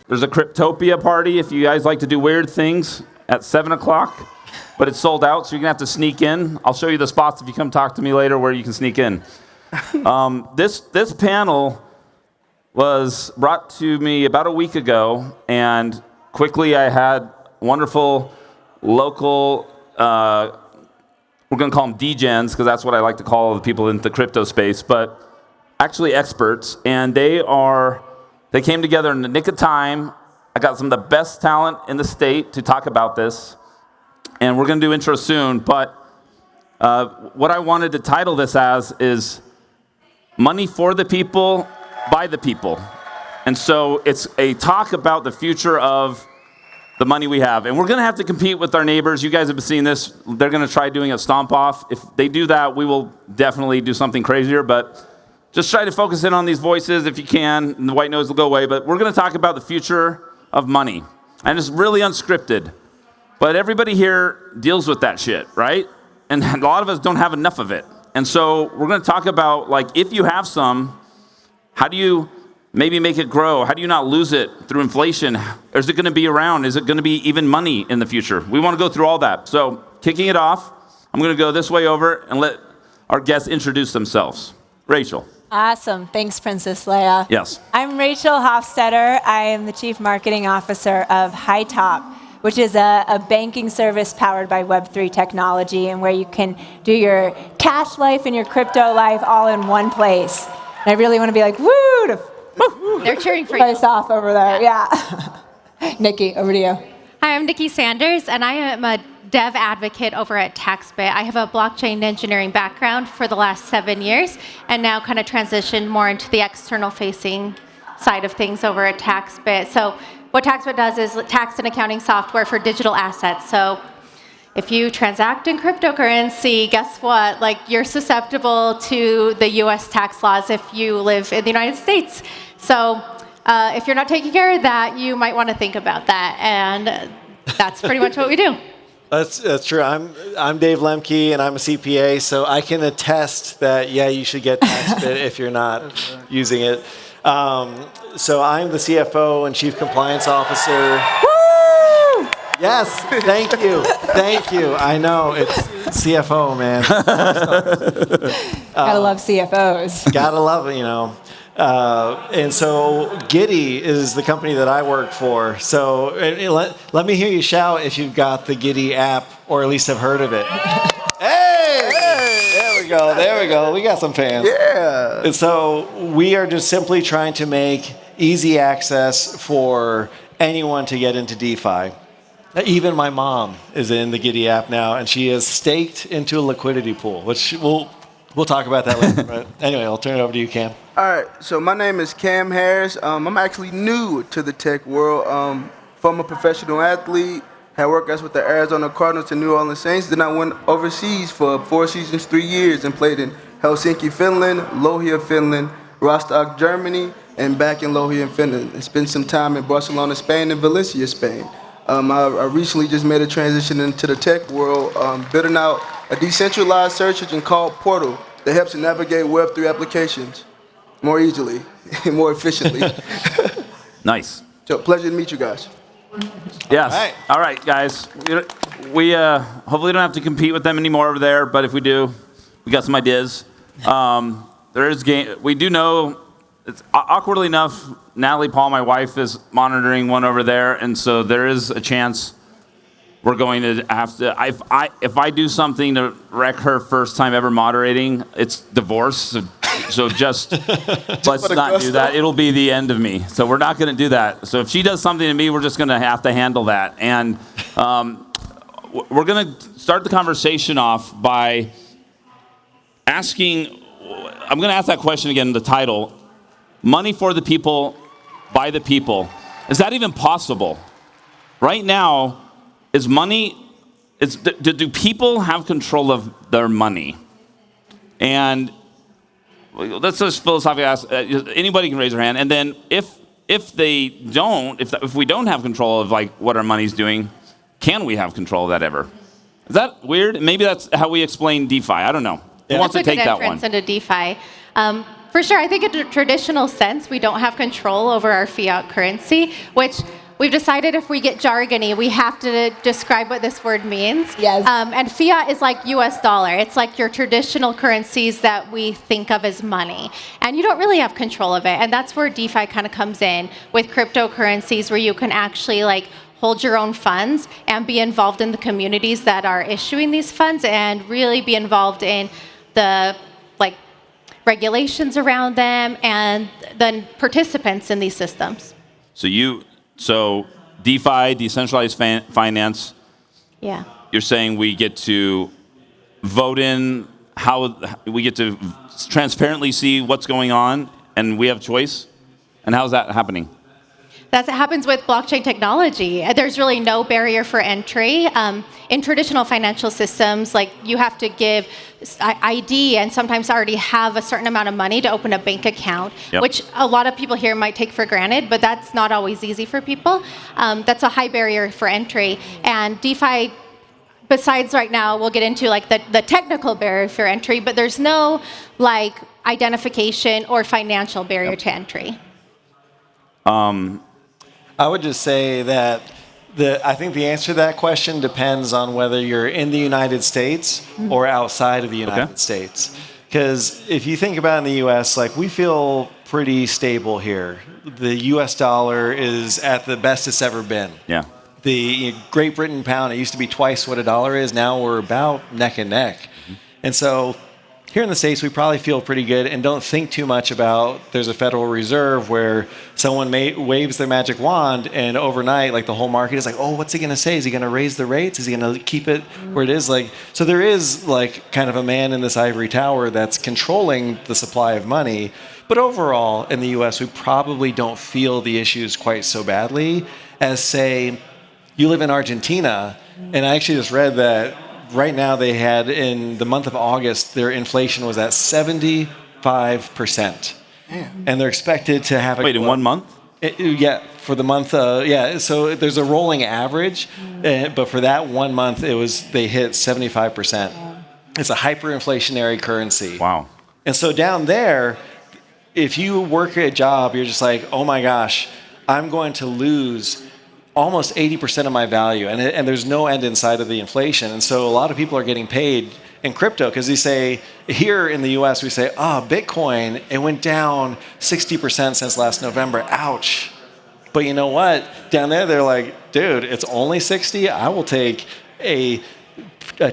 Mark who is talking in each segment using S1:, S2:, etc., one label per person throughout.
S1: There's a Cryptopia party if you guys like to do weird things at 7 o'clock, but it's sold out, so you're going to have to sneak in. I'll show you the spots if you come talk to me later where you can sneak in. This panel was brought to me about a week ago, and quickly I had wonderful local, we're going to call them degens, because that's what I like to call the people in the crypto space, but actually experts, and they came together in the nick of time. I got some of the best talent in the state to talk about this, and we're going to do intros soon, but what I wanted to title this as is Money for the People, by the People. And so it's a talk about the future of the money we have. And we're going to have to compete with our neighbors. You guys have been seeing this. They're going to try doing a stomp off. If they do that, we will definitely do something crazier. But just try to focus in on these voices if you can, and the white noise will go away. But we're going to talk about the future of money. And it's really unscripted. But everybody here deals with that shit, right? And a lot of us don't have enough of it. And so we're going to talk about, like, if you have some, how do you maybe make it grow? How do you not lose it through inflation? Or is it going to be around? Is it going to be even money in the future? We want to go through all that. So kicking it off, I'm going to go this way over and let our guests introduce themselves. Rachel.
S2: Awesome. Thanks, Princess Leia.
S1: Yes.
S2: I'm Rachel Hofstetter. I am the Chief Marketing Officer of Hightop, which is a banking service powered by Web3 technology, and where you can do your cash life and your crypto life all in one place. And I really want to be like, woo, to
S3: they're cheering for
S2: place
S3: you.
S2: off over there. Yeah. Nikki, over to you.
S3: Hi, I'm Nicki Sanders, and I am a dev advocate over at TaxBit. I have a blockchain engineering background for the last 7 years, and now kind of transitioned more into the external-facing side of things over at TaxBit. So what TaxBit does is tax and accounting software for digital assets. So if you transact in cryptocurrency, guess what? Like, you're susceptible to the U.S. tax laws if you live in the United States. So if you're not taking care of that, you might want to think about that. And that's pretty much what we do.
S4: That's true. I'm Dave Lemke, and I'm a CPA, so I can attest that, yeah, you should get TaxBit if you're not using it. So I'm the CFO and Chief Compliance Officer. Woo! Yes, thank you. Thank you. I know, it's CFO, man.
S2: Gotta love CFOs.
S4: Gotta love it, you know. And so Giddy is the company that I work for. So let me hear you shout if you've got the Giddy app, or at least have heard of it. Hey! There we go. There we go. We got some fans.
S5: Yeah.
S4: And so we are just simply trying to make easy access for anyone to get into DeFi. Even my mom is in the Giddy app now, and she is staked into a liquidity pool, which we'll talk about that later. But anyway, I'll turn it over to you, Cam.
S5: All right, so my name is Cam Harris. I'm actually new to the tech world. Former professional athlete, had worked as with the Arizona Cardinals and New Orleans Saints. Then I went overseas for 4 seasons, 3 years, and played in Helsinki, Finland, Lohja, Finland, Rostock, Germany, and back in Lohja, Finland. And spent some time in Barcelona, Spain, and Valencia, Spain. I recently just made a transition into the tech world, building out a decentralized search engine called Portal that helps you navigate Web3 applications more easily and more efficiently.
S1: Nice.
S5: So pleasure to meet you guys.
S1: Yes. All right, guys. We hopefully don't have to compete with them anymore over there, but if we do, we got some ideas. There is game. We do know, it's awkwardly enough, Natalie Paul, my wife, is monitoring one over there, and so there is a chance we're going to have to. If I do something to wreck her first time ever moderating, it's divorce. So just let's not do that. It'll be the end of me. So we're not going to do that. So if she does something to me, we're just going to have to handle that. And we're going to start the conversation off by asking. I'm going to ask that question again in the title. Money for the people, by the people. Is that even possible? Right now, is money, do people have control of their money? And let's just philosophically ask, anybody can raise their hand. And then if they don't, if we don't have control of like what our money's doing, can we have control of that ever? Is that weird? Maybe that's how we explain DeFi. I don't know. Who wants to take that one?
S3: Into DeFi. For sure. I think in a traditional sense, we don't have control over our fiat currency, which we've decided if we get jargony, we have to describe what this word means.
S2: Yes.
S3: And fiat is like US dollar. It's like your traditional currencies that we think of as money. And you don't really have control of it. And that's where DeFi kind of comes in with cryptocurrencies, where you can actually like hold your own funds and be involved in the communities that are issuing these funds and really be involved in the like regulations around them and the participants in these systems.
S1: So DeFi, decentralized finance,
S3: Yeah.
S1: you're saying we get to vote in how we get to transparently see what's going on and we have choice? And how's that happening?
S3: That happens with blockchain technology. There's really no barrier for entry. In traditional financial systems, like you have to give ID and sometimes already have a certain amount of money to open a bank account,
S1: Yep.
S3: which a lot of people here might take for granted, but that's not always easy for people. That's a high barrier for entry. And DeFi, besides right now, we'll get into like the technical barrier for entry, but there's no like identification or financial barrier to entry.
S4: I would just say that I think the answer to that question depends on whether you're in the United States or outside of the United States. Because if you think about in the U.S., like we feel pretty stable here. The U.S. dollar is at the best it's ever been.
S1: Yeah.
S4: The Great Britain pound, it used to be twice what a dollar is. Now we're about neck and neck. And so here in the States, we probably feel pretty good and don't think too much about there's a Federal Reserve where someone waves their magic wand and overnight, like the whole market is like, oh, what's he going to say? Is he going to raise the rates? Is he going to keep it where it is? Like, so there is like kind of a man in this ivory tower that's controlling the supply of money. But overall, in the U.S., we probably don't feel the issues quite so badly as, say, you live in Argentina, and I actually just read that right now they had, in the month of August, their inflation was at 75%. And they're expected to have
S1: Wait, in 1 month?
S4: Yeah, for the month. Yeah, so there's a rolling average, but for that 1 month, they hit 75%. It's a hyperinflationary currency.
S1: Wow.
S4: And so down there, if you work a job, you're just like, oh my gosh, I'm going to lose almost 80% of my value, and there's no end in sight of the inflation. And so a lot of people are getting paid in crypto because they say, here in the US, we say, Bitcoin, it went down 60% since last November. ouch. But you know what? Down there, they're like, dude, it's only 60. I will take a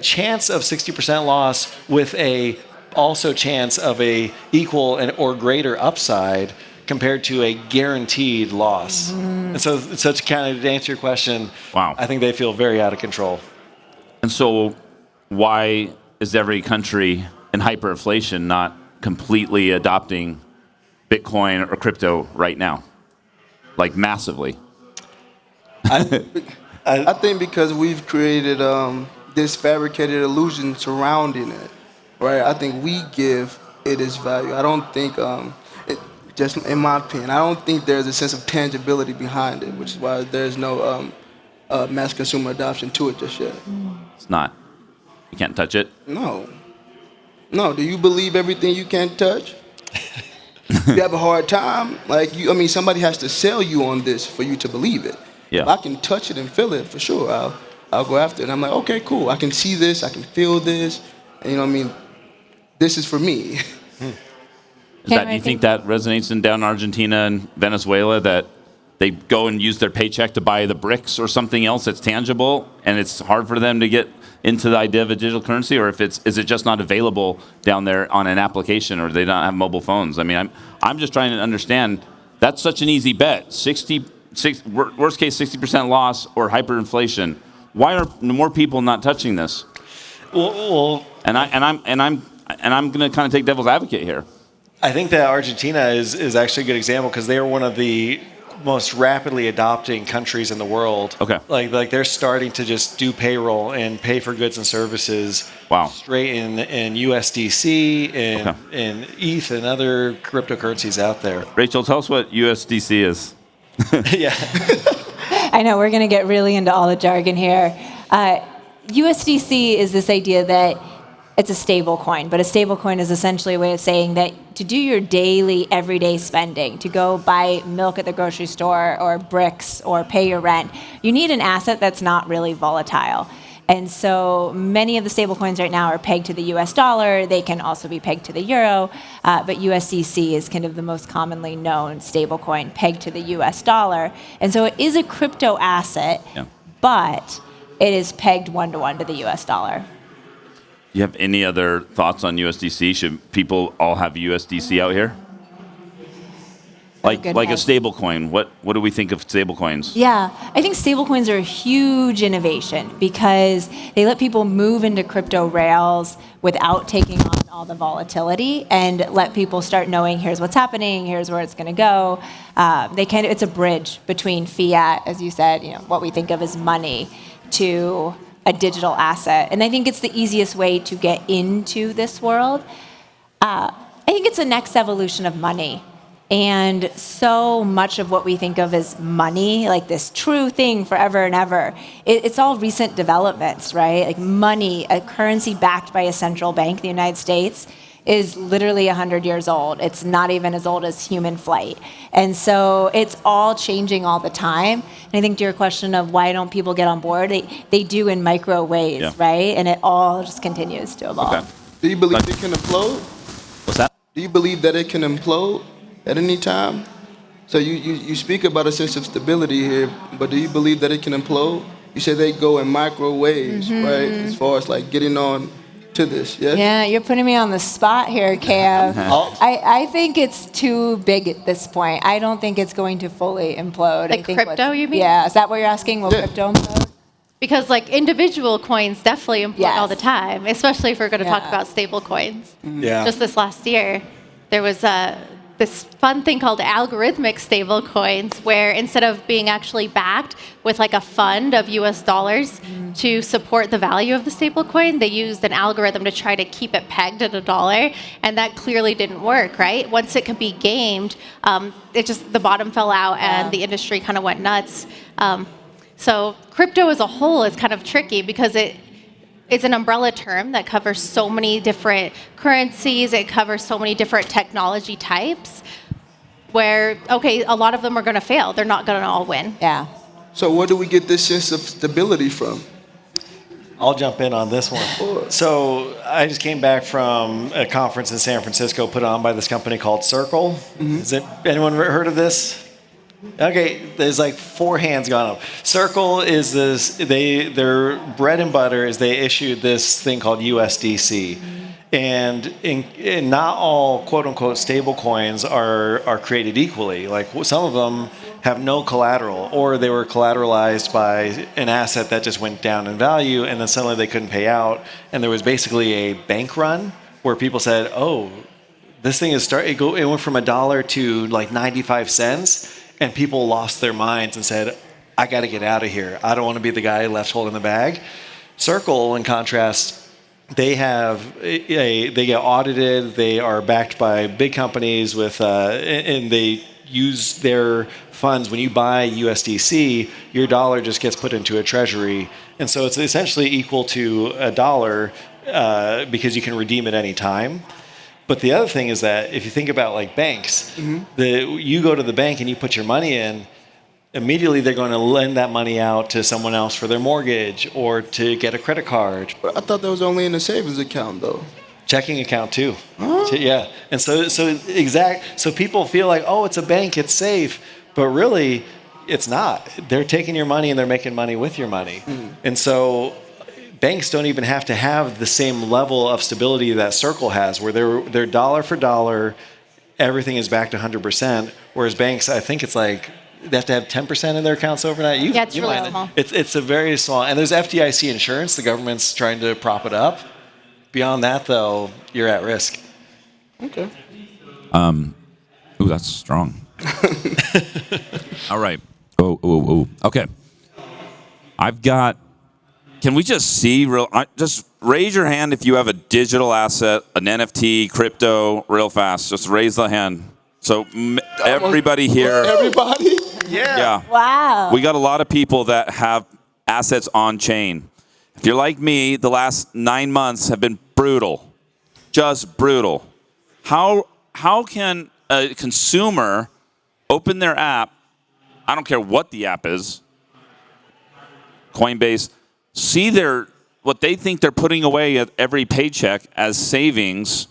S4: chance of 60% loss with a also chance of a equal or greater upside compared to a guaranteed loss. And so to kind of answer your question,
S1: Wow.
S4: I think they feel very out of control.
S1: And so why is every country in hyperinflation not completely adopting Bitcoin or crypto right now? Like massively?
S5: I think because we've created this fabricated illusion surrounding it, right? I think we give it its value. I don't think, just in my opinion, I don't think there's a sense of tangibility behind it, which is why there's no mass consumer adoption to it just yet.
S1: It's not. You can't touch it?
S5: No. Do you believe everything you can't touch? You have a hard time. Somebody has to sell you on this for you to believe it.
S1: Yeah.
S5: If I can touch it and feel it, for sure, I'll go after it. And I'm like, okay, cool. I can see this. I can feel this. And, this is for me.
S1: Do you think that resonates down in Argentina and Venezuela, that they go and use their paycheck to buy the bricks or something else that's tangible, and it's hard for them to get into the idea of a digital currency, or is it just not available down there on an application, or they don't have mobile phones? I mean, I'm just trying to understand. That's such an easy bet. Worst case 60% loss or hyperinflation. Why are more people not touching this?
S4: Well,
S1: I'm going to kind of take devil's advocate here.
S4: I think that Argentina is actually a good example because they are one of the most rapidly adopting countries in the world.
S1: Okay.
S4: Like they're starting to just do payroll and pay for goods and services.
S1: Wow.
S4: Straight in USDC and in ETH and other cryptocurrencies out there.
S1: Rachel, tell us what USDC is.
S4: Yeah.
S2: I know, we're going to get really into all the jargon here. USDC is this idea that it's a stable coin, but a stable coin is essentially a way of saying that to do your daily, everyday spending, to go buy milk at the grocery store or bricks or pay your rent, you need an asset that's not really volatile. And so many of the stable coins right now are pegged to the US dollar. They can also be pegged to the euro, but USDC is kind of the most commonly known stable coin pegged to the US dollar. And so it is a crypto asset, but it is pegged one-to-one to the US dollar.
S1: You have any other thoughts on USDC? Should people all have USDC out here? Like a stable coin. What do we think of stable coins?
S2: Yeah, I think stablecoins are a huge innovation because they let people move into crypto rails without taking on all the volatility and let people start knowing here's what's happening, here's where it's going to go. It's a bridge between fiat, as you said, what we think of as money, to a digital asset. And I think it's the easiest way to get into this world. I think it's the next evolution of money. And so much of what we think of as money, like this true thing forever and ever, it's all recent developments, right? Like money, a currency backed by a central bank, the United States, is literally 100 years old. It's not even as old as human flight. And so it's all changing all the time. And I think to your question of why don't people get on board, they do in micro ways, right? And it all just continues to evolve.
S1: Okay.
S5: Do you believe it can implode?
S1: What's that?
S5: Do you believe that it can implode at any time? So you speak about a sense of stability here, but do you believe that it can implode? You say they go in micro waves, right? As far as like getting on to this, yeah?
S2: Yeah, you're putting me on the spot here, Cam. I think it's too big at this point. I don't think it's going to fully implode.
S3: Like crypto, you mean?
S2: Yeah, is that what you're asking? Will crypto implode?
S3: Because like individual coins definitely implode all the time, especially if we're going to talk about stable coins.
S4: Yeah.
S3: Just this last year, there was this fun thing called algorithmic stable coins, where instead of being actually backed with like a fund of US dollars to support the value of the stable coin, they used an algorithm to try to keep it pegged at $1, and that clearly didn't work, right? Once it could be gamed, the bottom fell out and the industry kind of went nuts. So crypto as a whole is kind of tricky because it's an umbrella term that covers so many different currencies. It covers so many different technology types where, okay, a lot of them are going to fail. They're not going to all win.
S2: Yeah.
S5: So where do we get this sense of stability from?
S4: I'll jump in on this one. So I just came back from a conference in San Francisco put on by this company called Circle. Has anyone heard of this? Okay, there's like 4 hands gone up. Circle is this, their bread and butter is they issued this thing called USDC. And not all quote unquote stable coins are created equally. Like some of them have no collateral, or they were collateralized by an asset that just went down in value, and then suddenly they couldn't pay out. And there was basically a bank run where people said, oh, this thing is it went from $1 to like 95 cents. And people lost their minds and said, I got to get out of here. I don't want to be the guy left holding the bag. Circle, in contrast, they get audited. They are backed by big companies and they use their funds. When you buy USDC, your dollar just gets put into a treasury. And so it's essentially equal to $1 because you can redeem it any time. But the other thing is that if you think about like banks, you go to the bank and you put your money in, immediately they're going to lend that money out to someone else for their mortgage or to get a credit card.
S5: But I thought that was only in a savings account, though.
S4: Checking account too. Yeah. And so people feel like, oh, it's a bank, it's safe. But really, it's not. They're taking your money and they're making money with your money. And so banks don't even have to have the same level of stability that Circle has, where they're dollar for dollar, everything is backed 100%. Whereas banks, I think it's like they have to have 10% in their accounts overnight.
S3: It's really small.
S4: It's a very small, and there's FDIC insurance. The government's trying to prop it up. Beyond that, though, you're at risk.
S5: Okay.
S1: Ooh, that's strong. All right. Oh. Okay. Can we just see just raise your hand if you have a digital asset, an NFT, crypto, real fast. Just raise the hand. So everybody here.
S5: Everybody?
S4: Yeah.
S2: Wow.
S1: We got a lot of people that have assets on chain. If you're like me, the last 9 months have been brutal, just brutal. How can a consumer open their app, I don't care what the app is, Coinbase, see what they think they're putting away at every paycheck as savings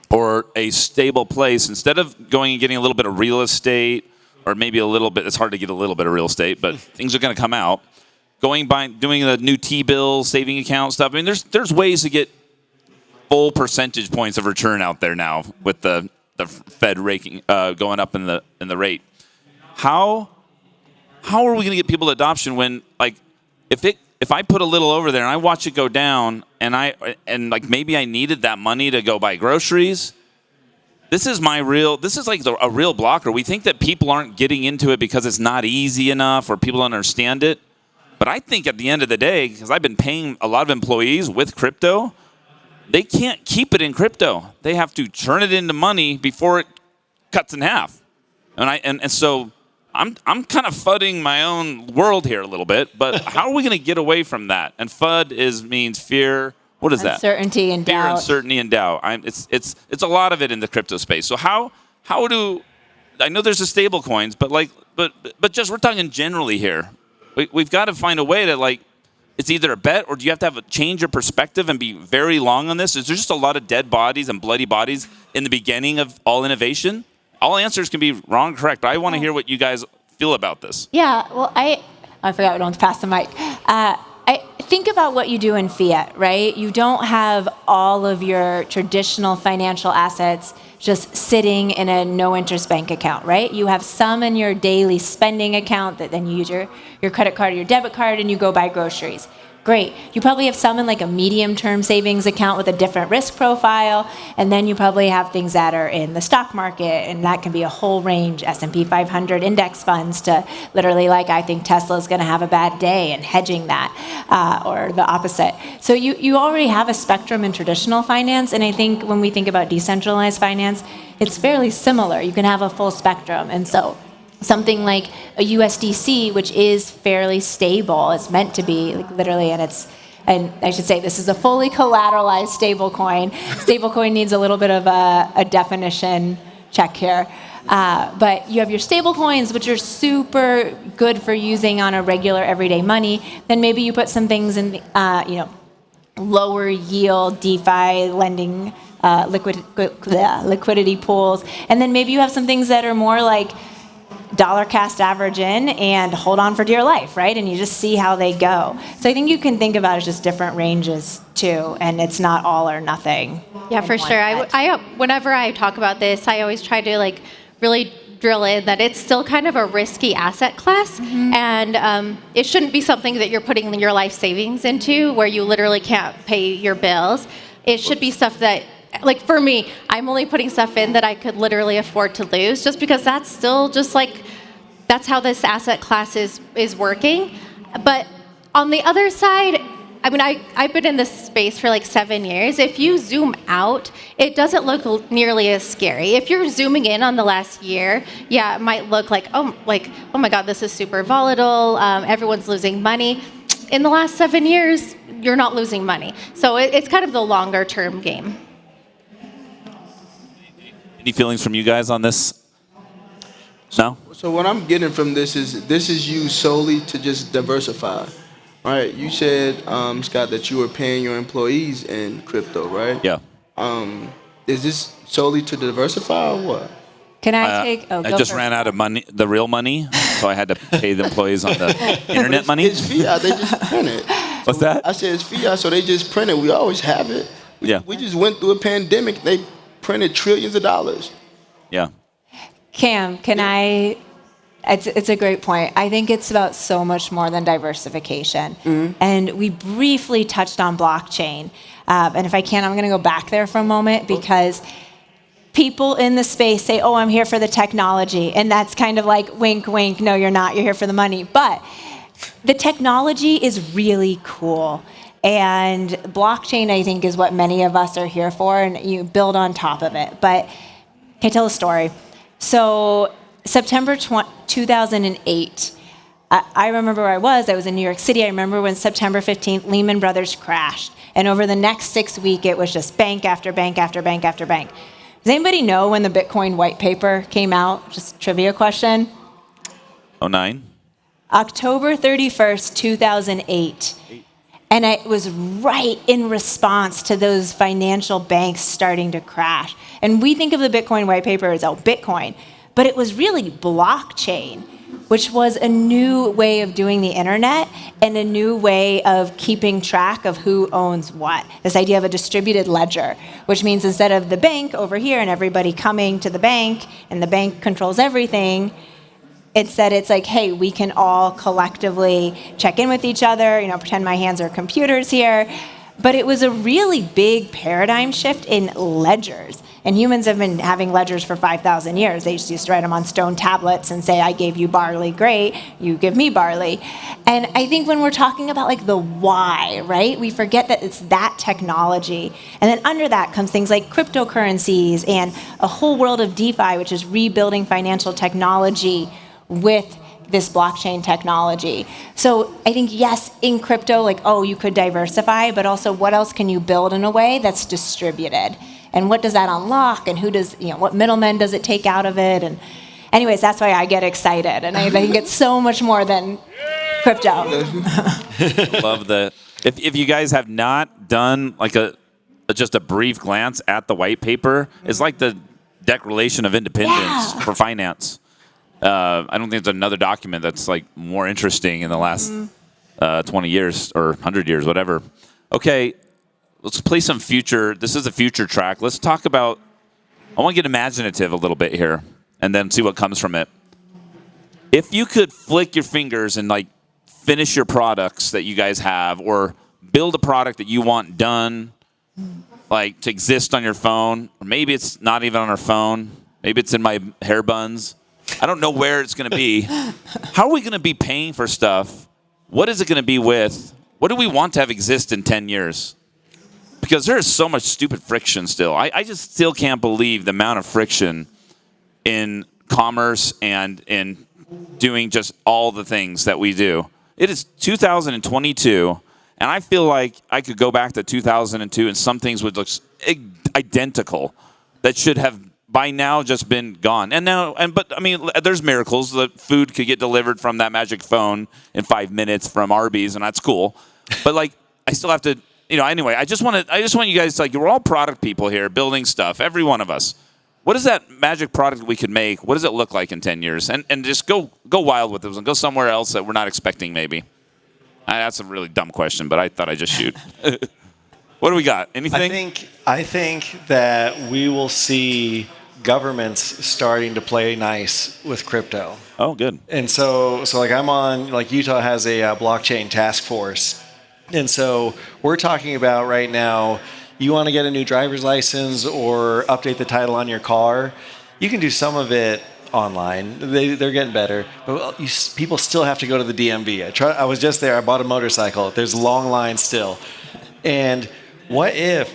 S1: or a stable place, instead of going and getting a little bit of real estate, or maybe a little bit, it's hard to get a little bit of real estate, but things are going to come out, doing the new T-bill, saving account stuff. I mean, there's ways to get full percentage points of return out there now with the Fed raking going up in the rate. How are we going to get people to adoption when, like, if I put a little over there and I watch it go down and like maybe I needed that money to go buy groceries, this is like a real blocker. We think that people aren't getting into it because it's not easy enough or people don't understand it. But I think at the end of the day, because I've been paying a lot of employees with crypto, they can't keep it in crypto. They have to turn it into money before it cuts in half. And so I'm kind of fudding my own world here a little bit. But how are we going to get away from that? And FUD means fear. What is that?
S2: Uncertainty and
S1: fear,
S2: doubt.
S1: uncertainty, and doubt. It's a lot of it in the crypto space. So how do I know there's the stable coins, but just we're talking generally here. We've got to find a way to, like, it's either a bet or do you have to have a change your perspective and be very long on this? Is there just a lot of dead bodies and bloody bodies in the beginning of all innovation? All answers can be wrong or correct, but I want to hear what you guys feel about this.
S2: Yeah, well, I forgot we don't pass the mic. I think about what you do in fiat, right? You don't have all of your traditional financial assets just sitting in a no-interest bank account, right? You have some in your daily spending account that then you use your credit card or your debit card and you go buy groceries. Great. You probably have some in like a medium-term savings account with a different risk profile, and then you probably have things that are in the stock market, and that can be a whole range, S&P 500 index funds to literally, like, I think Tesla's going to have a bad day and hedging that, or the opposite. So you already have a spectrum in traditional finance, and I think when we think about decentralized finance, it's fairly similar. You can have a full spectrum, and so something like a USDC, which is fairly stable, it's meant to be, like, literally, and I should say this is a fully collateralized stable coin. Stable coin needs a little bit of a definition check here. But you have your stable coins, which are super good for using on a regular everyday money. Then maybe you put some things in, lower yield DeFi lending, liquidity pools. And then maybe you have some things that are more like dollar cost average in and hold on for dear life, right? And you just see how they go. So I think you can think about it as just different ranges too, and it's not all or nothing.
S3: Yeah, for sure. I whenever I talk about this, I always try to, like, really drill in that it's still kind of a risky asset class, and it shouldn't be something that you're putting your life savings into where you literally can't pay your bills. It should be stuff that, like, for me, I'm only putting stuff in that I could literally afford to lose, just because that's still just, like, that's how this asset class is working. But on the other side, I mean, I've been in this space for like 7 years. If you zoom out, it doesn't look nearly as scary. If you're zooming in on the last year, yeah, it might look like, oh my God, this is super volatile. Everyone's losing money. In the last 7 years, you're not losing money. So it's kind of the longer term game.
S1: Any feelings from you guys on this? No?
S5: So what I'm getting from this is used solely to just diversify, right? You said, Scott, that you were paying your employees in crypto, right?
S1: Yeah.
S5: Is this solely to diversify or what?
S2: Can I take?
S1: I just ran out of money, the real money, so I had to pay the employees on the internet money.
S5: It's fiat. They just print it.
S1: What's that?
S5: I said it's fiat, so they just print it. We always have it.
S1: Yeah.
S5: We just went through a pandemic. They printed trillions of dollars.
S1: Yeah.
S2: Cam, can I? It's a great point. I think it's about so much more than diversification. And we briefly touched on blockchain. And if I can, I'm going to go back there for a moment, because people in the space say, oh, I'm here for the technology. And that's kind of like, wink, wink, no, you're not. You're here for the money. But the technology is really cool. And blockchain, I think, is what many of us are here for, and you build on top of it. But can I tell a story? So September 2008, I remember where I was. I was in New York City. I remember when September 15th, Lehman Brothers crashed. And over the next 6 weeks, it was just bank after bank after bank after bank. Does anybody know when the Bitcoin white paper came out? Just trivia question.
S1: '09?
S2: October 31st, 2008. And it was right in response to those financial banks starting to crash. And we think of the Bitcoin white paper as, Bitcoin. But it was really blockchain, which was a new way of doing the internet and a new way of keeping track of who owns what. This idea of a distributed ledger, which means instead of the bank over here and everybody coming to the bank and the bank controls everything, instead it's like, hey, we can all collectively check in with each other, pretend my hands are computers here. But it was a really big paradigm shift in ledgers. And humans have been having ledgers for 5,000 years. They just used to write them on stone tablets and say, I gave you barley, great, you give me barley. And I think when we're talking about like the why, right, we forget that it's that technology. And then under that comes things like cryptocurrencies and a whole world of DeFi, which is rebuilding financial technology with this blockchain technology. So I think, yes, in crypto, you could diversify, but also what else can you build in a way that's distributed? And what does that unlock? And what middlemen does it take out of it? And anyways, that's why I get excited. And I think it's so much more than crypto.
S1: Love that. If you guys have not done just a brief glance at the white paper, it's like the Declaration of Independence for finance. I don't think there's another document that's more interesting in the last 20 years or 100 years, whatever. Okay, let's play some future. This is a future track. Let's talk about, I want to get imaginative a little bit here and then see what comes from it. If you could flick your fingers and finish your products that you guys have or build a product that you want done, to exist on your phone, or maybe it's not even on our phone. Maybe it's in my hair buns. I don't know where it's going to be. How are we going to be paying for stuff? What is it going to be with? What do we want to have exist in 10 years? Because there is so much stupid friction still. I just still can't believe the amount of friction in commerce and in doing just all the things that we do. It is 2022, and I feel like I could go back to 2002 and some things would look identical that should have by now just been gone. But there's miracles. The food could get delivered from that magic phone in 5 minutes from Arby's, and that's cool. But I still have to, anyway, I just want you guys we're all product people here building stuff, every one of us. What is that magic product we could make? What does it look like in 10 years? And just go wild with it and go somewhere else that we're not expecting maybe. That's a really dumb question, but I thought I'd just shoot. What do we got? Anything?
S4: I think that we will see governments starting to play nice with crypto.
S1: Oh, good.
S4: And so I'm on, Utah has a blockchain task force. And so we're talking about right now, you want to get a new driver's license or update the title on your car, you can do some of it online. They're getting better. But people still have to go to the DMV. I was just there. I bought a motorcycle. There's long lines still. And what if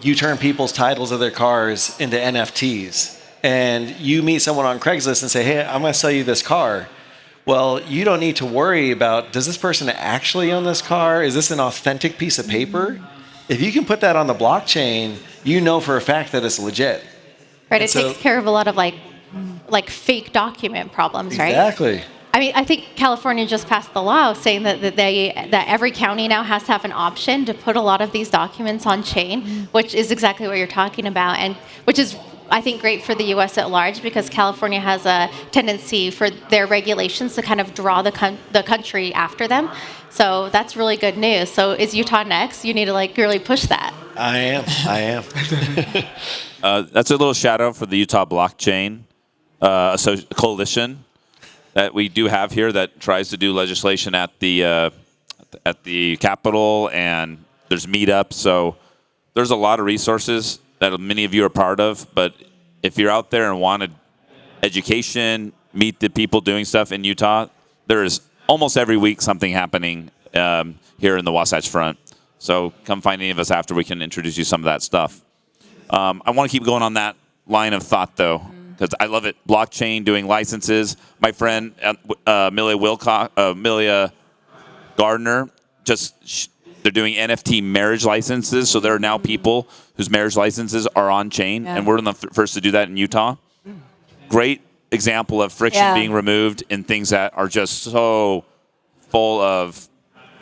S4: you turn people's titles of their cars into NFTs and you meet someone on Craigslist and say, hey, I'm going to sell you this car. Well, you don't need to worry about, does this person actually own this car? Is this an authentic piece of paper? If you can put that on the blockchain, you know for a fact that it's legit.
S3: Right, it takes care of a lot of fake document problems, right?
S4: Exactly.
S3: I think California just passed the law saying that every county now has to have an option to put a lot of these documents on chain, which is exactly what you're talking about, and which is, I think, great for the U.S. at large because California has a tendency for their regulations to kind of draw the country after them. So that's really good news. So is Utah next? You need to really push that.
S4: I am.
S1: That's a little shout out for the Utah Blockchain Coalition that we do have here that tries to do legislation at the Capitol, and there's meetups. So there's a lot of resources that many of you are part of. But if you're out there and wanted education, meet the people doing stuff in Utah, there is almost every week something happening here in the Wasatch Front. So come find any of us after. We can introduce you some of that stuff. I want to keep going on that line of thought, though. because I love it. Blockchain, doing licenses. My friend Amelia Gardner, they're doing NFT marriage licenses. So there are now people whose marriage licenses are on chain, and we're the first to do that in Utah. Great example of friction being removed in things that are just so full of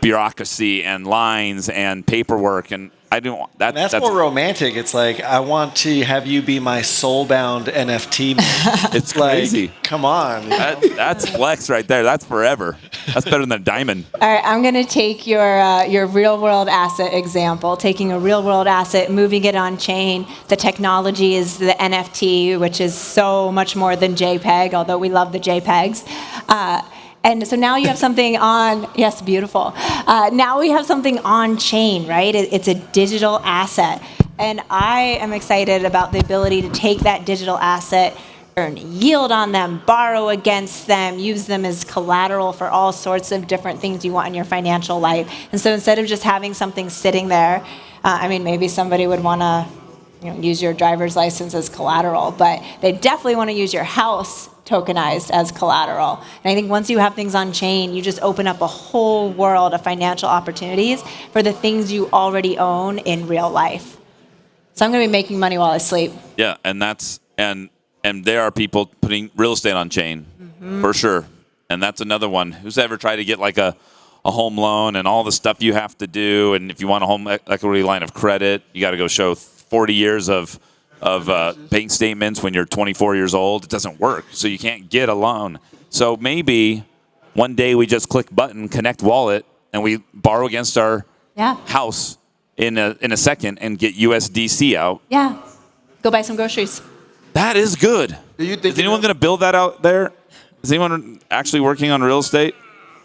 S1: bureaucracy and lines and paperwork, and I don't. That's
S4: more romantic. It's like, I want to have you be my soul-bound NFT.
S1: It's crazy.
S4: Come on.
S1: That's flex right there. That's forever. That's better than a diamond.
S2: All right, I'm going to take your real-world asset example, taking a real-world asset, moving it on chain. The technology is the NFT, which is so much more than JPEG, although we love the JPEGs. And so now you have something on, yes, beautiful. Now we have something on chain, right? It's a digital asset. And I am excited about the ability to take that digital asset, earn yield on them, borrow against them, use them as collateral for all sorts of different things you want in your financial life. And so instead of just having something sitting there, maybe somebody would want to use your driver's license as collateral, but they definitely want to use your house tokenized as collateral. And I think once you have things on chain, you just open up a whole world of financial opportunities for the things you already own in real life. So I'm going to be making money while I sleep.
S1: Yeah, and there are people putting real estate on chain for sure. And that's another one. Who's ever tried to get like a home loan and all the stuff you have to do? And if you want a home equity line of credit, you got to go show 40 years of bank statements when you're 24 years old. It doesn't work, so you can't get a loan. So maybe one day we just click button, connect wallet, and we borrow against our house in a second and get USDC out.
S2: Yeah, go buy some groceries.
S1: That is good. Is anyone going to build that out there? Is anyone actually working on real estate?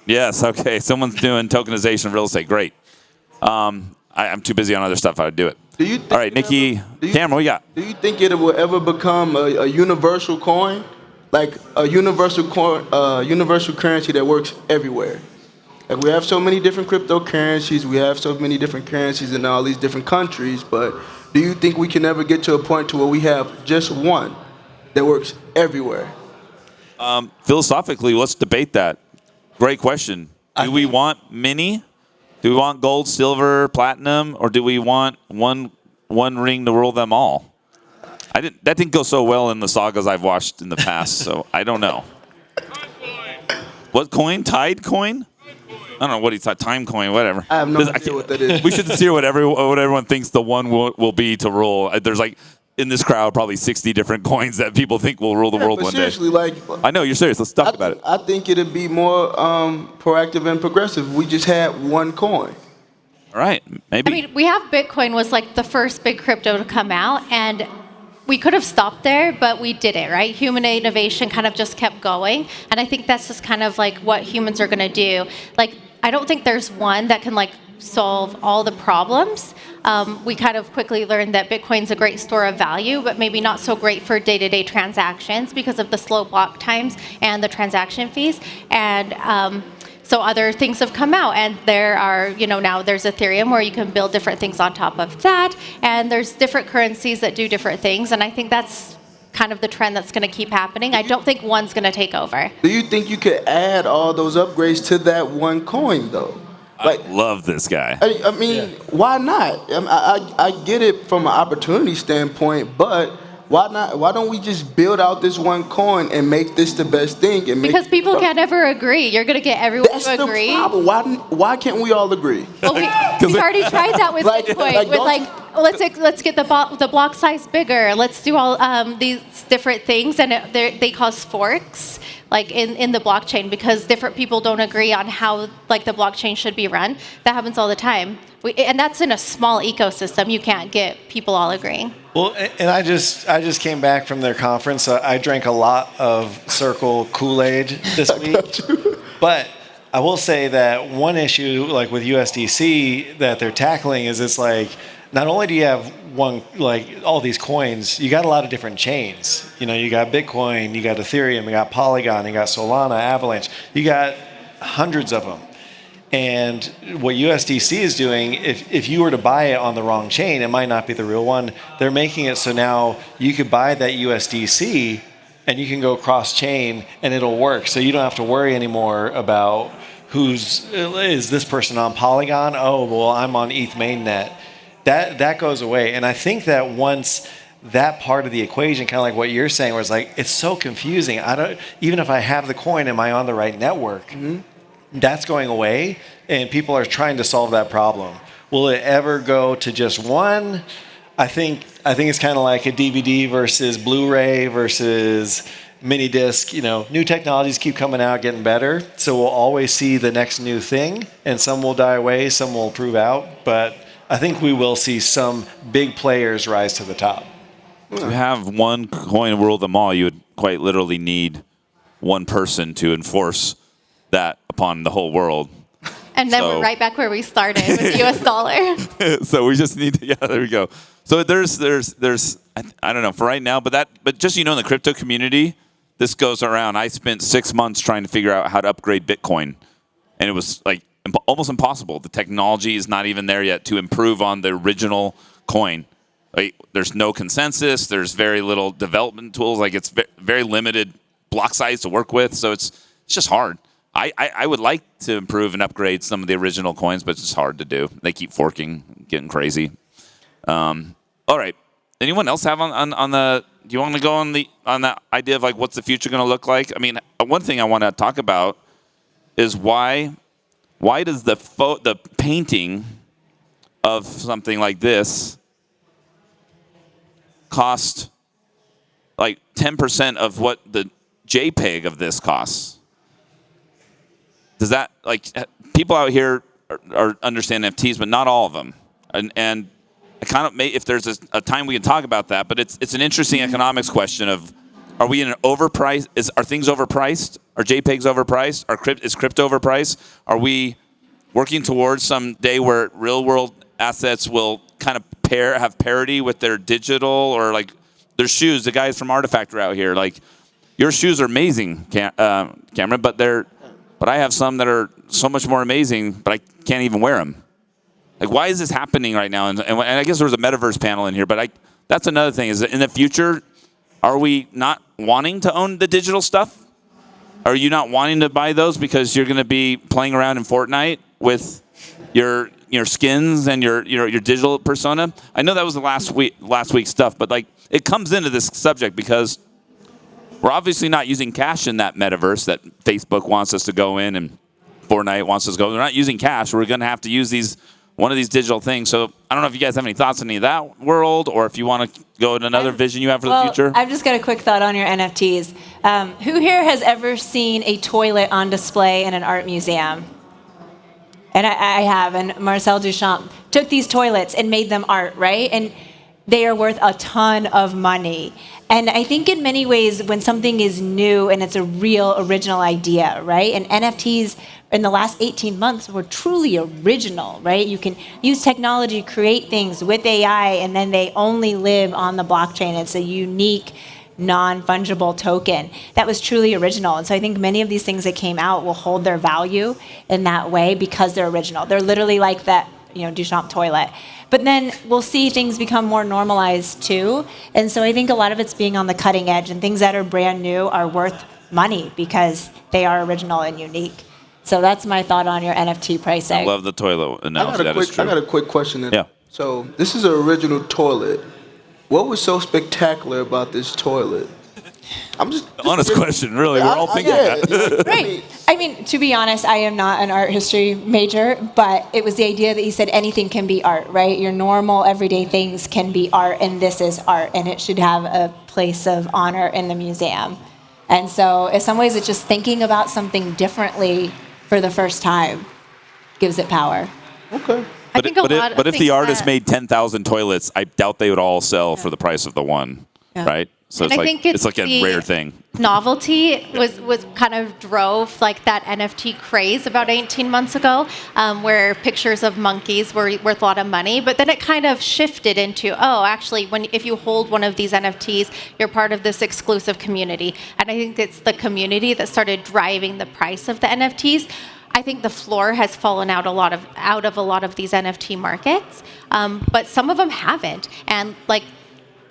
S1: Yes, okay. Someone's doing tokenization of real estate. Great. I'm too busy on other stuff. I would do it. All right, Nikki, Cameron, what we got?
S5: Do you think it will ever become a universal coin, like a universal currency that works everywhere? Like, we have so many different cryptocurrencies, we have so many different currencies in all these different countries, but do you think we can ever get to a point to where we have just one that works everywhere?
S1: Philosophically, let's debate that. Great question. Do we want many? Do we want gold, silver, platinum, or do we want one ring to rule them all? That didn't go so well in the sagas I've watched in the past, so I don't know. What coin? Tide coin? I don't know what he thought. Time coin, whatever.
S5: I have no idea what that is.
S1: We should see what everyone thinks the one will be to rule. There's like, in this crowd, probably 60 different coins that people think will rule the world one day.
S5: Like,
S1: I know, you're serious. Let's talk about it.
S5: I think it'd be more proactive and progressive if we just had one coin.
S1: All right, maybe.
S3: I mean, we have Bitcoin was like the first big crypto to come out, and we could have stopped there, but we didn't, right? Human innovation kind of just kept going, and I think that's just kind of like what humans are going to do. Like, I don't think there's one that can like solve all the problems. We kind of quickly learned that Bitcoin's a great store of value, but maybe not so great for day-to-day transactions because of the slow block times and the transaction fees. And so other things have come out, and there are, now there's Ethereum where you can build different things on top of that, and there's different currencies that do different things, and I think that's kind of the trend that's going to keep happening. I don't think one's going to take over.
S5: Do you think you could add all those upgrades to that one coin, though?
S1: Like, I love this guy.
S5: I mean, why not? I get it from an opportunity standpoint, but why not? Why don't we just build out this one coin and make this the best thing? And
S3: because people can't ever agree. You're going to get everyone
S5: That's
S3: to agree.
S5: That's the problem. Why can't we all agree?
S3: Well, we've already tried that with Bitcoin. Let's get the block size bigger. Let's do all these different things, and they cause forks, like in the blockchain, because different people don't agree on how like the blockchain should be run. That happens all the time, and that's in a small ecosystem. You can't get people all agreeing.
S4: Well, and I just came back from their conference. I drank a lot of Circle Kool-Aid this week, but I will say that one issue, like with USDC, that they're tackling is it's like, not only do you have one, like all these coins, you got a lot of different chains. You got Bitcoin, you got Ethereum, you got Polygon, you got Solana, Avalanche. You got hundreds of them. And what USDC is doing, if you were to buy it on the wrong chain, it might not be the real one. They're making it so now you could buy that USDC and you can go cross-chain, and it'll work. So you don't have to worry anymore about is this person on Polygon? Oh, well, I'm on ETH mainnet. That goes away. And I think that once that part of the equation, kind of like what you're saying, where it's like, it's so confusing. Even if I have the coin, am I on the right network? Mm-hmm. That's going away, and people are trying to solve that problem. Will it ever go to just one? I think it's kind of like a DVD versus Blu-ray versus mini disc. New technologies keep coming out, getting better. So we'll always see the next new thing, and some will die away, some will prove out. But I think we will see some big players rise to the top.
S1: To have one coin rule them all, you would quite literally need one person to enforce that upon the whole world.
S3: And then we're right back where we started with the US dollar.
S1: So we just need to, yeah, there we go. So there's I don't know for right now, but just in the crypto community, this goes around. I spent 6 months trying to figure out how to upgrade Bitcoin, and it was like almost impossible. The technology is not even there yet to improve on the original coin. Like, there's no consensus. There's very little development tools. Like, it's very limited block size to work with. So it's just hard. I would like to improve and upgrade some of the original coins, but it's just hard to do. They keep forking, getting crazy. All right. Anyone else have on the? Do you want to go on that idea of like what's the future going to look like? I mean, one thing I want to talk about is why does the painting of something like this cost like 10% of what the JPEG of this costs? Does that, like, people out here are understand NFTs, but not all of them. And I kind of if there's a time we can talk about that, but it's an interesting economics question of, are we in an overpriced? Are things overpriced? Are JPEGs overpriced? Is crypto overpriced? Are we working towards some day where real world assets will kind of have parity with their digital, or like their shoes? The guys from Artifact are out here. Like, your shoes are amazing, Cameron, but I have some that are so much more amazing, but I can't even wear them. Like, why is this happening right now? And I guess there was a metaverse panel in here, but that's another thing. Is that in the future, are we not wanting to own the digital stuff? Are you not wanting to buy those because you're going to be playing around in Fortnite with your skins and your digital persona? I know that was the last week's stuff, but like, it comes into this subject because we're obviously not using cash in that metaverse that Facebook wants us to go in and Fortnite wants us to go. They're not using cash. We're going to have to use one of these digital things. So I don't know if you guys have any thoughts on any of that world, or if you want to go in another vision you have for the future.
S2: I've just got a quick thought on your NFTs. Who here has ever seen a toilet on display in an art museum? And I have. And Marcel Duchamp took these toilets and made them art, right? And they are worth a ton of money. And I think in many ways, when something is new and it's a real original idea, right? And NFTs in the last 18 months were truly original, right? You can use technology, create things with AI, and then they only live on the blockchain. It's a unique, non-fungible token that was truly original. And so I think many of these things that came out will hold their value in that way because they're original. They're literally like that, Duchamp toilet. But then we'll see things become more normalized too. And so I think a lot of it's being on the cutting edge, and things that are brand new are worth money because they are original and unique. So that's my thought on your NFT pricing.
S1: I love the toilet analogy.
S5: I got a quick question.
S1: Yeah.
S5: So this is an original toilet. What was so spectacular about this toilet? I'm just
S1: honest question, really. We're all thinking that.
S2: Right. I mean, to be honest, I am not an art history major, but it was the idea that he said anything can be art, right? Your normal, everyday things can be art, and this is art, and it should have a place of honor in the museum. And so in some ways, it's just thinking about something differently for the first time gives it power.
S5: Okay.
S3: I think
S1: but if the artist made 10,000 toilets, I doubt they would all sell for the price of the one, right? So it's like a rare thing.
S3: Novelty was kind of drove like that NFT craze about 18 months ago, where pictures of monkeys were worth a lot of money. But then it kind of shifted into, actually, if you hold one of these NFTs, you're part of this exclusive community. And I think it's the community that started driving the price of the NFTs. I think the floor has fallen out of a lot of these NFT markets, but some of them haven't. And like,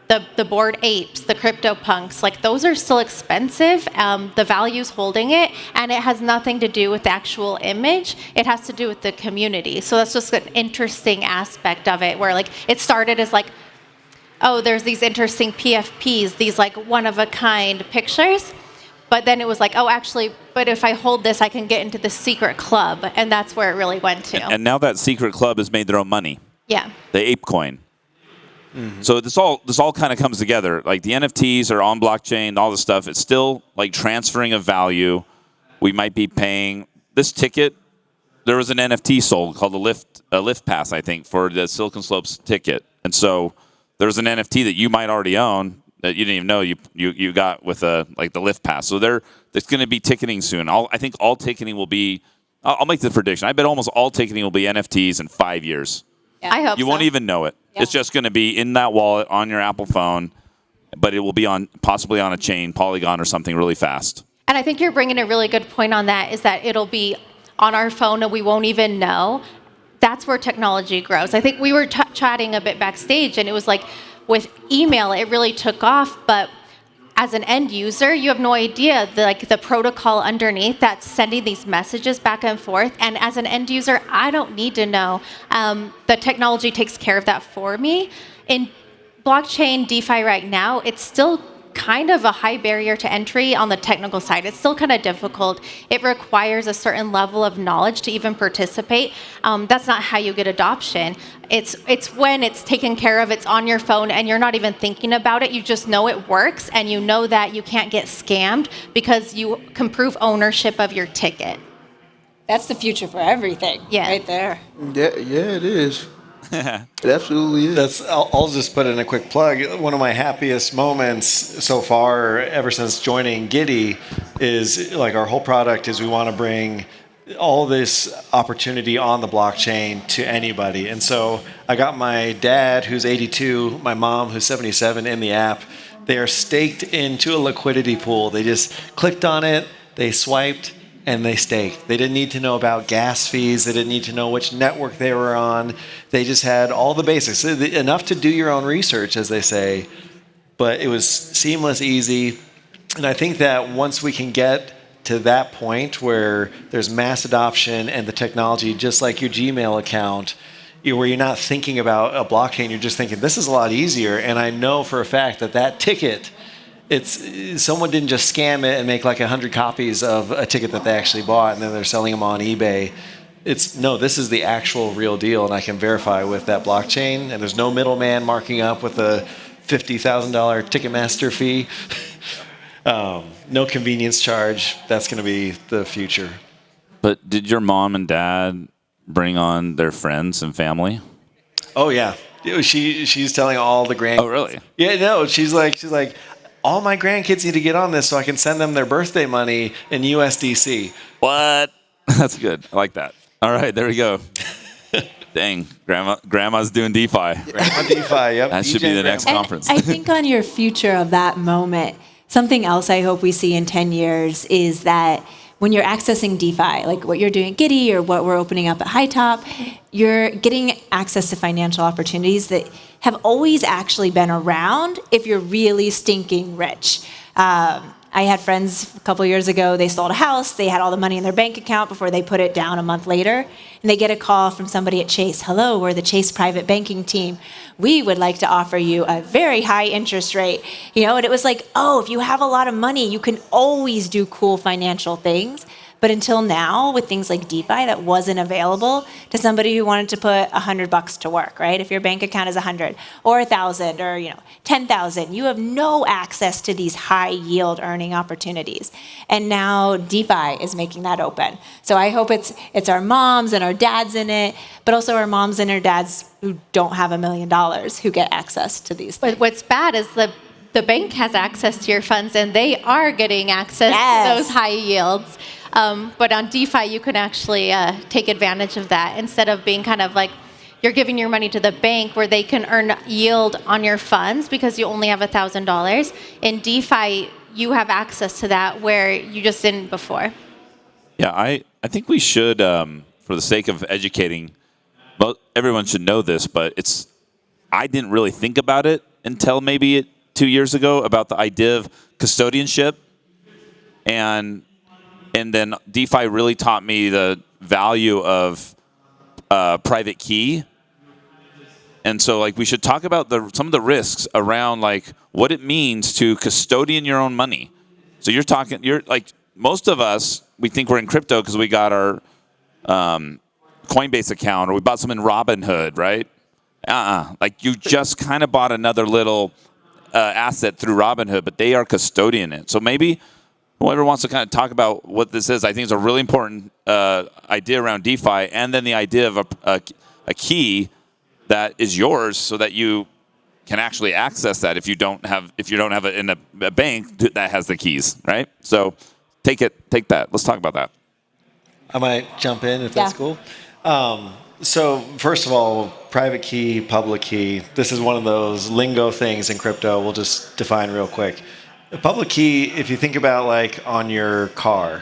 S3: the Bored Apes, the CryptoPunks, like those are still expensive. The value's holding it, and it has nothing to do with the actual image. It has to do with the community. So that's just an interesting aspect of it, where like it started as like, oh, there's these interesting PFPs, these like one-of-a-kind pictures. But then it was like, oh, actually, but if I hold this, I can get into the secret club. And that's where it really went to.
S1: And now that secret club has made their own money.
S3: Yeah.
S1: The ape coin. Mm-hmm. So this all kind of comes together. Like the NFTs are on blockchain, all this stuff. It's still like transferring of value. We might be paying this ticket. There was an NFT sold called a lift pass, I think, for the Silicon Slopes ticket. And so there's an NFT that you might already own that you didn't even know you got with the lift pass. So there's going to be ticketing soon. I think all ticketing will be. I'll make the prediction. I bet almost all ticketing will be NFTs in 5 years.
S3: Yeah. I hope
S1: you won't even know it.
S2: Yeah.
S1: It's just going to be in that wallet on your Apple phone, but it will be possibly on a chain, Polygon or something really fast.
S3: And I think you're bringing a really good point on that, is that it'll be on our phone and we won't even know. That's where technology grows. I think we were chatting a bit backstage, and it was like with email, it really took off, but as an end user, you have no idea the protocol underneath that's sending these messages back and forth. And as an end user, I don't need to know. The technology takes care of that for me. In blockchain DeFi right now, it's still kind of a high barrier to entry on the technical side. It's still kind of difficult. It requires a certain level of knowledge to even participate. That's not how you get adoption. It's when it's taken care of, it's on your phone, and you're not even thinking about it. You just know it works, and you know that you can't get scammed because you can prove ownership of your ticket.
S2: That's the future for everything.
S3: Yeah.
S2: Right there.
S5: Yeah, it is. It absolutely is.
S4: I'll just put in a quick plug. One of my happiest moments so far, ever since joining Giddy, is like our whole product is we want to bring all this opportunity on the blockchain to anybody. And so I got my dad, who's 82, my mom, who's 77, in the app. They are staked into a liquidity pool. They just clicked on it, they swiped, and they staked. They didn't need to know about gas fees. They didn't need to know which network they were on. They just had all the basics. Enough to do your own research, as they say. But it was seamless, easy. And I think that once we can get to that point where there's mass adoption and the technology, just like your Gmail account, where you're not thinking about a blockchain, you're just thinking, this is a lot easier. And I know for a fact that ticket, someone didn't just scam it and make like 100 copies of a ticket that they actually bought and then they're selling them on eBay. This is the actual real deal, and I can verify with that blockchain, and there's no middleman marking up with a $50,000 Ticketmaster fee. No convenience charge. That's going to be the future.
S1: But did your mom and dad bring on their friends and family?
S4: Oh yeah, she's telling all the grandkids.
S1: Oh really?
S4: Yeah, no. She's like, all my grandkids need to get on this so I can send them their birthday money in USDC.
S1: What? That's good. I like that. All right, there we go. Dang, grandma's doing DeFi.
S4: Grandma DeFi, yep.
S1: That should be the next conference.
S2: I think on your future of that moment, something else I hope we see in 10 years is that when you're accessing DeFi, like what you're doing at Giddy or what we're opening up at Hightop, you're getting access to financial opportunities that have always actually been around if you're really stinking rich. I had friends a couple years ago, they sold a house, they had all the money in their bank account before they put it down a month later, and they get a call from somebody at Chase. Hello, we're the Chase private banking team. We would like to offer you a very high interest rate. And it was like, oh, if you have a lot of money, you can always do cool financial things. But until now, with things like DeFi, that wasn't available to somebody who wanted to put $100 to work, right? If your bank account is 100 or 1,000 or 10,000, you have no access to these high yield earning opportunities. And now DeFi is making that open. So I hope it's our moms and our dads in it, but also our moms and our dads who don't have $1 million who get access to these things.
S3: But what's bad is the bank has access to your funds, and they are getting access to those high yields. But on DeFi, you can actually take advantage of that instead of being kind of like you're giving your money to the bank where they can earn yield on your funds because you only have $1,000. In DeFi, you have access to that where you just didn't before.
S1: Yeah, I think we should, for the sake of educating, well, everyone should know this, but I didn't really think about it until maybe 2 years ago about the idea of custodianship, and then DeFi really taught me the value of private key. And so, like, we should talk about some of the risks around, like, what it means to custodian your own money. So you're like, most of us, we think we're in crypto because we got our Coinbase account or we bought some in Robinhood, right? Like, you just kind of bought another little asset through Robinhood, but they are custodian it. So maybe whoever wants to kind of talk about what this is, I think it's a really important idea around DeFi, and then the idea of a key that is yours, so that you can actually access that if you don't have it in a bank that has the keys, right? So take that. Let's talk about that.
S4: I might jump in if that's cool. So first of all, private key, public key. This is one of those lingo things in crypto. We'll just define real quick. A public key, if you think about, like, on your car,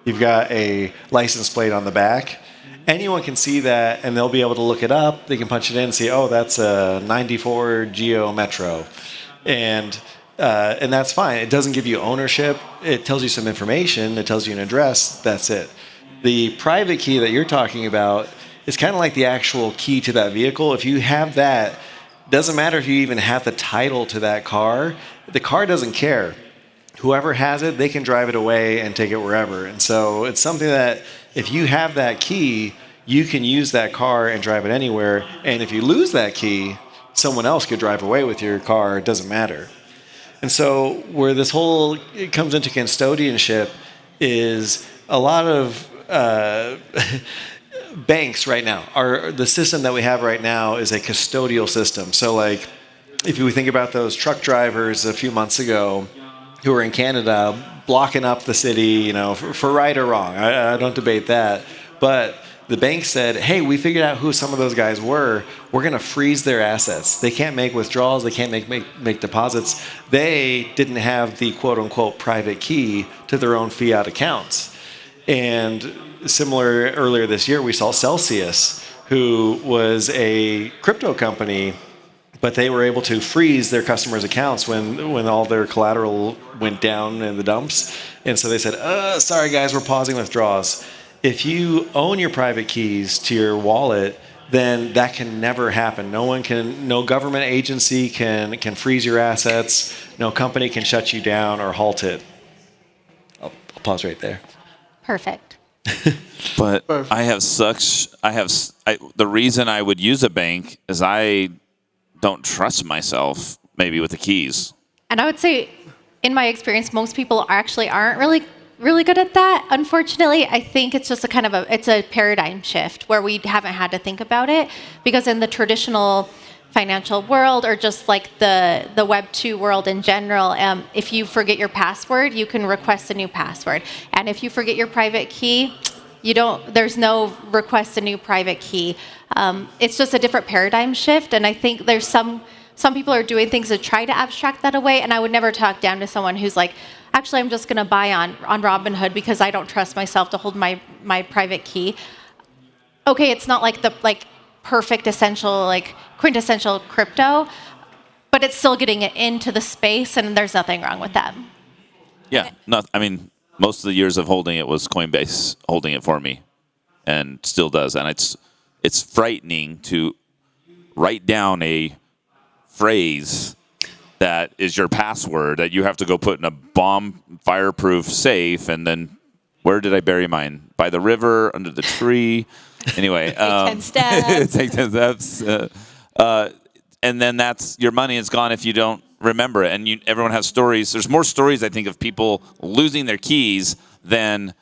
S4: you've got a license plate on the back. Anyone can see that, and they'll be able to look it up. They can punch it in and see, oh, that's a 94 Geo Metro. And that's fine. It doesn't give you ownership. It tells you some information. It tells you an address. That's it. The private key that you're talking about is kind of like the actual key to that vehicle. If you have that, doesn't matter if you even have the title to that car. The car doesn't care. Whoever has it, they can drive it away and take it wherever. And so it's something that if you have that key, you can use that car and drive it anywhere. And if you lose that key, someone else could drive away with your car. It doesn't matter. And so where this whole it comes into custodianship is a lot of banks right now. The system that we have right now is a custodial system. So, like, if we think about those truck drivers a few months ago who were in Canada blocking up the city, for right or wrong. I don't debate that. But the bank said, hey, we figured out who some of those guys were. We're going to freeze their assets. They can't make withdrawals. They can't make deposits. They didn't have the quote-unquote private key to their own fiat accounts. And similar, earlier this year, we saw Celsius, who was a crypto company, but they were able to freeze their customers' accounts when all their collateral went down in the dumps. And so they said, sorry, guys, we're pausing withdrawals. If you own your private keys to your wallet, then that can never happen. No government agency can freeze your assets. No company can shut you down or halt it. I'll pause right there.
S3: Perfect.
S1: But the reason I would use a bank is I don't trust myself maybe with the keys.
S3: And I would say, in my experience, most people aren't really good at that. Unfortunately, I think it's just it's a paradigm shift where we haven't had to think about it, because in the traditional financial world, or just like the Web 2 world in general, if you forget your password, you can request a new password. And if you forget your private key, there's no request a new private key. It's just a different paradigm shift, and I think there's some people are doing things to try to abstract that away, and I would never talk down to someone who's like, actually, I'm just going to buy on Robinhood because I don't trust myself to hold my private key. Okay, it's not like the perfect essential, quintessential crypto, but it's still getting it into the space, and there's nothing wrong with that.
S1: Yeah, most of the years of holding it was Coinbase holding it for me, and still does. And it's frightening to write down a phrase that is your password that you have to go put in a bomb fireproof safe, and then where did I bury mine? By the river, under the tree. Anyway,
S2: 10 steps.
S1: take 10 steps. And then that's your money is gone if you don't remember it. And everyone has stories. There's more stories, I think, of people losing their keys than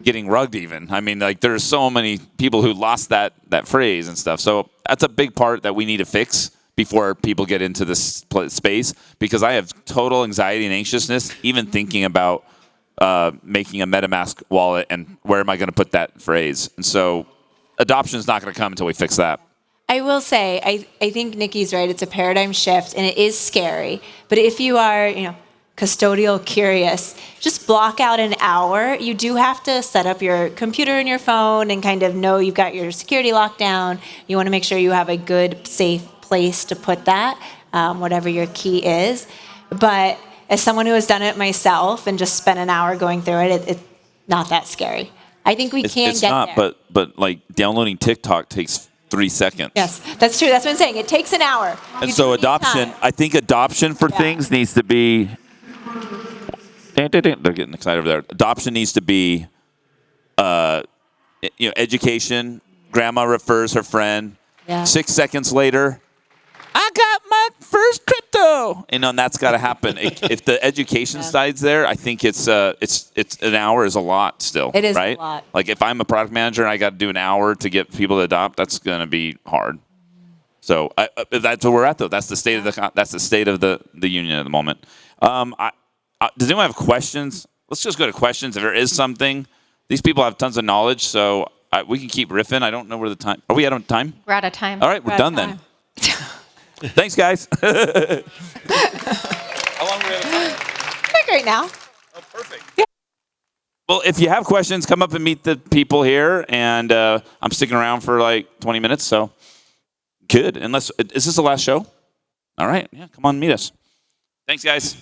S1: getting rugged even. I mean, there's so many people who lost that phrase and stuff. So that's a big part that we need to fix before people get into this space, because I have total anxiety and anxiousness even thinking about making a MetaMask wallet and where am I going to put that phrase. And so adoption is not going to come until we fix that.
S2: I will say, I think Nicki's right. It's a paradigm shift, and it is scary. But if you are, custodial curious, just block out an hour. You do have to set up your computer and your phone and kind of know you've got your security locked down. You want to make sure you have a good, safe place to put that. whatever your key is. But as someone who has done it myself and just spent an hour going through it, it's not that scary. I think we can
S6: It's
S2: get
S6: not,
S2: there.
S6: but like downloading TikTok takes 3 seconds.
S2: Yes, that's true. That's what I'm saying. It takes an hour.
S6: And
S2: You
S6: so
S2: do need
S6: adoption,
S2: time.
S6: I think adoption for
S2: Yeah.
S6: things needs to be. They're getting excited over there. Adoption needs to be, education. Grandma refers her friend.
S2: Yeah.
S6: 6 seconds later, I got my first crypto. And that's got to happen. If the education side's there, I think it's an hour is a lot still.
S2: It is a
S6: right?
S2: lot.
S6: Like if I'm a product manager and I got to do an hour to get people to adopt, that's going to be hard. So that's where we're at, though. That's the state of the union at the moment. Does anyone have questions? Let's just go to questions. If there is something, these people have tons of knowledge, so we can keep riffing. I don't know where the time. Are we out of time?
S3: We're out of time.
S6: All right, we're done then. Thanks, guys. How long are we out of time?
S2: We're great now.
S6: Oh, perfect. Yeah. Well, if you have questions, come up and meet the people here, and I'm sticking around for like 20 minutes, so good. Is this the last show? All right, yeah, come on, meet us. Thanks, guys.